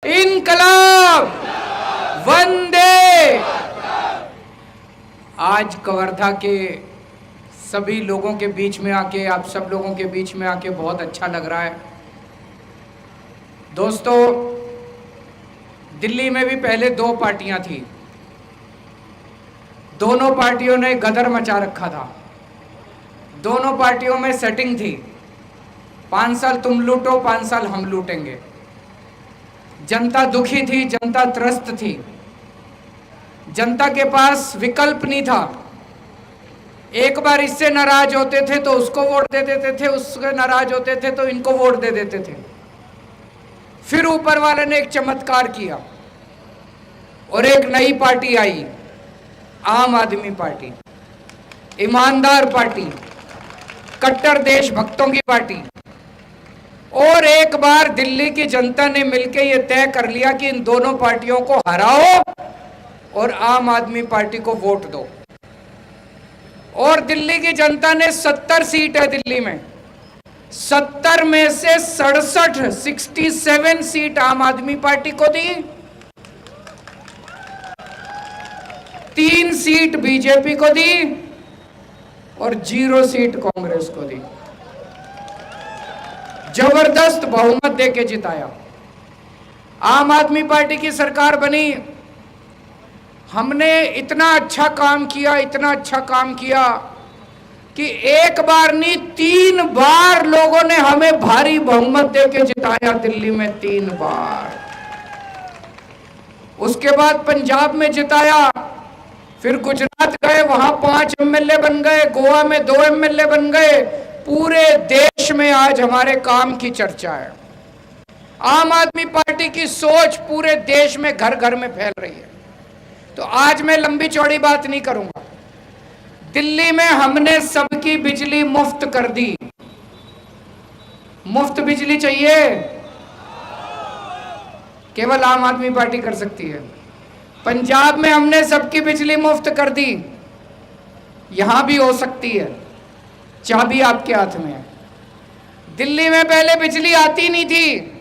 इनकलाब, वंदे। आज कवर्धा के सभी लोगों के बीच में आके, आप सब लोगों के बीच में आके बहुत अच्छा लग रहा है। दोस्तों, दिल्ली में भी पहले दो पार्टियां थी, दोनों पार्टियों ने गदर मचा रखा था, दोनों पार्टियों में सेटिंग थी, 5 साल तुम लूटो 5 साल हम लूटेंगे। जनता दुखी थी, जनता त्रस्त थी, जनता के पास विकल्प नहीं था। एक बार इससे नाराज होते थे तो उसको वोट दे देते थे, उससे नाराज होते थे तो इनको वोट दे देते थे। फिर ऊपर वाले ने एक चमत्कार किया और एक नई पार्टी आई, आम आदमी पार्टी, ईमानदार पार्टी, कट्टर देशभक्तों की पार्टी। और एक बार दिल्ली की जनता ने मिलकर यह तय कर लिया कि इन दोनों पार्टियों को हराओ और आम आदमी पार्टी को वोट दो। और दिल्ली की जनता ने 70 सीट है दिल्ली में, 70 में से 67 सीट आम आदमी पार्टी को दी, 3 सीट बीजेपी को दी और 0 सीट कांग्रेस को दी। जबरदस्त बहुमत देके जिताया। आम आदमी पार्टी की सरकार बनी। हमने इतना अच्छा काम किया, इतना अच्छा काम किया कि एक बार नहीं 3 बार लोगों ने हमें भारी बहुमत देके जिताया दिल्ली में, 3 बार। उसके बाद पंजाब में जिताया, फिर गुजरात गए, वहां 5 एमएलए बन गए, गोवा में 2 एमएलए बन गए। पूरे देश में आज हमारे काम की चर्चा है। आम आदमी पार्टी की सोच पूरे देश में घर घर में फैल रही है। तो आज मैं लंबी चौड़ी बात नहीं करूंगा। दिल्ली में हमने सबकी बिजली मुफ्त कर दी। मुफ्त बिजली चाहिए, केवल आम आदमी पार्टी कर सकती है। पंजाब में हमने सबकी बिजली मुफ्त कर दी, यहां भी हो सकती है, चाबी आपके हाथ में है। दिल्ली में पहले बिजली आती नहीं थी,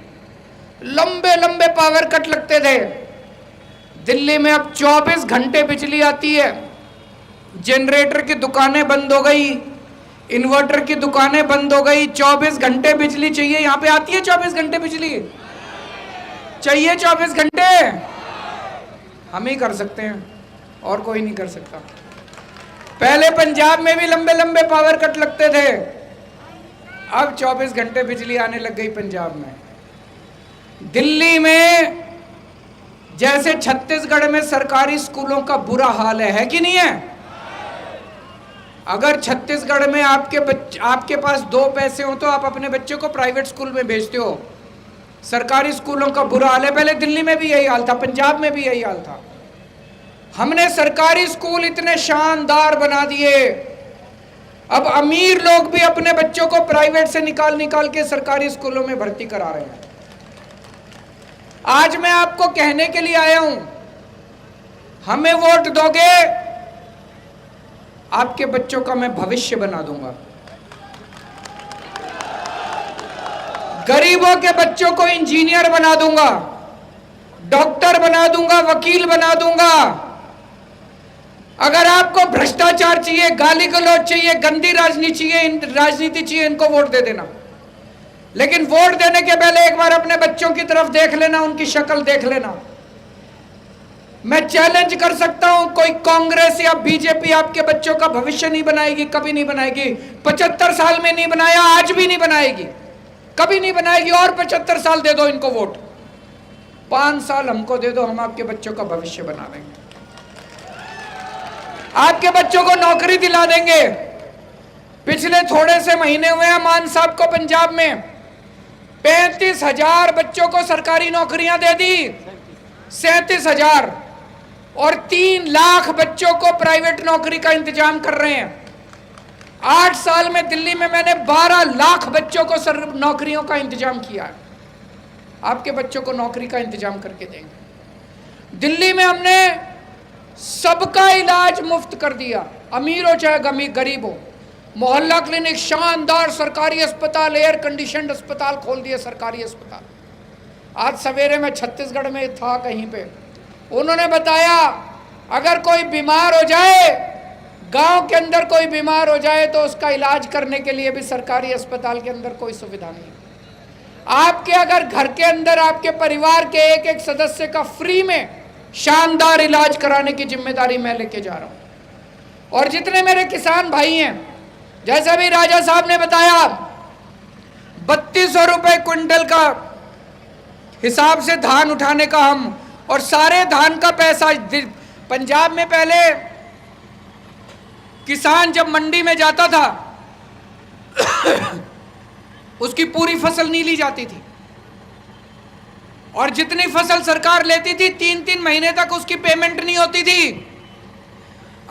लंबे लंबे पावर कट लगते थे। दिल्ली में अब 24 घंटे बिजली आती है। जनरेटर की दुकानें बंद हो गई, इन्वर्टर की दुकानें बंद हो गई, 24 घंटे बिजली चाहिए। यहां पे आती है 24 घंटे बिजली चाहिए, 24 घंटे हम ही कर सकते हैं, और कोई नहीं कर सकता। पहले पंजाब में भी लंबे लंबे पावर कट लगते थे, अब 24 घंटे बिजली आने लग गई पंजाब में। दिल्ली में जैसे छत्तीसगढ़ में सरकारी स्कूलों का बुरा हाल है कि नहीं है? अगर छत्तीसगढ़ में आपके पास 2 पैसे हो तो आप अपने बच्चे को प्राइवेट स्कूल में भेजते हो। सरकारी स्कूलों का बुरा हाल है। पहले दिल्ली में भी यही हाल था, पंजाब में भी यही हाल था। हमने सरकारी स्कूल इतने शानदार बना दिए, अब अमीर लोग भी अपने बच्चों को प्राइवेट से निकाल के सरकारी स्कूलों में भर्ती करा रहे हैं। आज मैं आपको कहने के लिए आया हूं, हमें वोट दोगे, आपके बच्चों का मैं भविष्य बना दूंगा। गरीबों के बच्चों को इंजीनियर बना दूंगा, डॉक्टर बना दूंगा, वकील बना दूंगा। अगर आपको भ्रष्टाचार चाहिए, गाली गलौज चाहिए, गंदी राजनीति चाहिए, इनको वोट दे देना। लेकिन वोट देने के पहले एक बार अपने बच्चों की तरफ देख लेना, उनकी शक्ल देख लेना। मैं चैलेंज कर सकता हूं, कोई कांग्रेस या बीजेपी आपके बच्चों का भविष्य नहीं बनाएगी, कभी नहीं बनाएगी। 75 साल में नहीं बनाया, आज भी नहीं बनाएगी, कभी नहीं बनाएगी। और 75 साल दे दो इनको वोट, 5 साल हमको दे दो, हम आपके बच्चों का भविष्य बना देंगे, आपके बच्चों को नौकरी दिला देंगे। पिछले थोड़े से महीने हुए हैं मान साहब को पंजाब में 35,000 बच्चों को सरकारी नौकरियां दे दी, 37,000, और 3 लाख बच्चों को प्राइवेट नौकरी का इंतजाम कर रहे हैं। 8 साल में दिल्ली में मैंने 12 लाख बच्चों को नौकरियों का इंतजाम किया है। आपके बच्चों को नौकरी का इंतजाम करके देंगे। दिल्ली में हमने सबका इलाज मुफ्त कर दिया, अमीर हो चाहे गरीब हो। मोहल्ला क्लिनिक, शानदार सरकारी अस्पताल, एयर कंडीशनड अस्पताल खोल दिए, सरकारी अस्पताल। आज सवेरे मैं छत्तीसगढ़ में था कहीं पे, उन्होंने बताया अगर कोई बीमार हो जाए, गांव के अंदर कोई बीमार हो जाए तो उसका इलाज करने के लिए भी सरकारी अस्पताल के अंदर कोई सुविधा नहीं। आपके अगर घर के अंदर आपके परिवार के एक एक सदस्य का फ्री में शानदार इलाज कराने की जिम्मेदारी मैं लेके जा रहा हूं। और जितने मेरे किसान भाई हैं, जैसा भी राजा साहब ने बताया, 3200 रुपए क्विंटल का हिसाब से धान उठाने का हम, और सारे धान का पैसा पंजाब में पहले किसान जब मंडी में जाता था उसकी पूरी फसल नहीं ली जाती थी, और जितनी फसल सरकार लेती थी 3-3 महीने तक उसकी पेमेंट नहीं होती थी।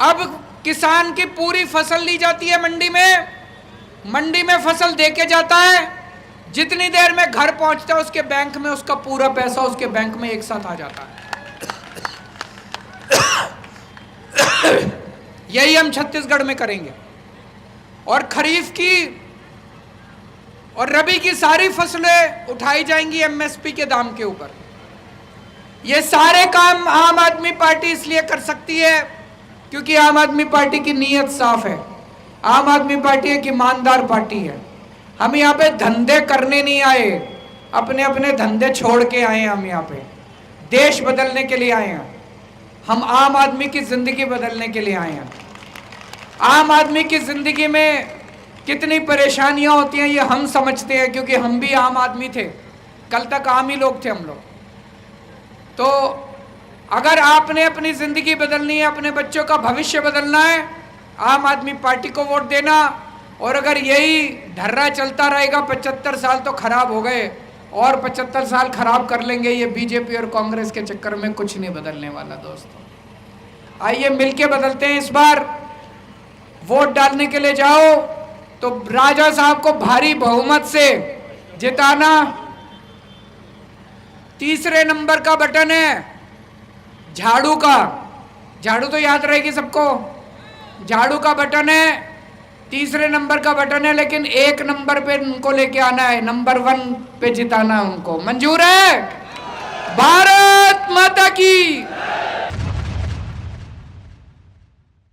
अब किसान की पूरी फसल ली जाती है मंडी में फसल देके जाता है, जितनी देर में घर पहुंचता है उसके बैंक में उसका पूरा पैसा उसके बैंक में एक साथ आ जाता है। यही हम छत्तीसगढ़ में करेंगे, और खरीफ की और रबी की सारी फसलें उठाई जाएंगी एमएसपी के दाम के ऊपर। ये सारे काम आम आदमी पार्टी इसलिए कर सकती है क्योंकि आम आदमी पार्टी की नीयत साफ है। आम आदमी पार्टी एक ईमानदार पार्टी है। हम यहाँ पे धंधे करने नहीं आए, अपने अपने धंधे छोड़ के आए हैं। हम यहाँ पे देश बदलने के लिए आए हैं। हम आम आदमी की जिंदगी बदलने के लिए आए हैं। आम आदमी की जिंदगी में कितनी परेशानियां होती हैं ये हम समझते हैं, क्योंकि हम भी आम आदमी थे, कल तक आम ही लोग थे हम लोग। तो अगर आपने अपनी जिंदगी बदलनी है, अपने बच्चों का भविष्य बदलना है, आम आदमी पार्टी को वोट देना। और अगर यही ढर्रा चलता रहेगा, 75 साल तो खराब हो गए और 75 साल खराब कर लेंगे, ये बीजेपी और कांग्रेस के चक्कर में कुछ नहीं बदलने वाला दोस्तों। आइए मिलके बदलते हैं। इस बार वोट डालने के लिए जाओ तो राजा साहब को भारी बहुमत से जिताना। तीसरे नंबर का बटन है झाड़ू का, झाड़ू तो याद रहेगी सबको, झाड़ू का बटन है, तीसरे नंबर का बटन है, लेकिन 1 नंबर पे उनको लेके आना है, नंबर 1 पे जिताना है उनको। मंजूर है? भारत माता की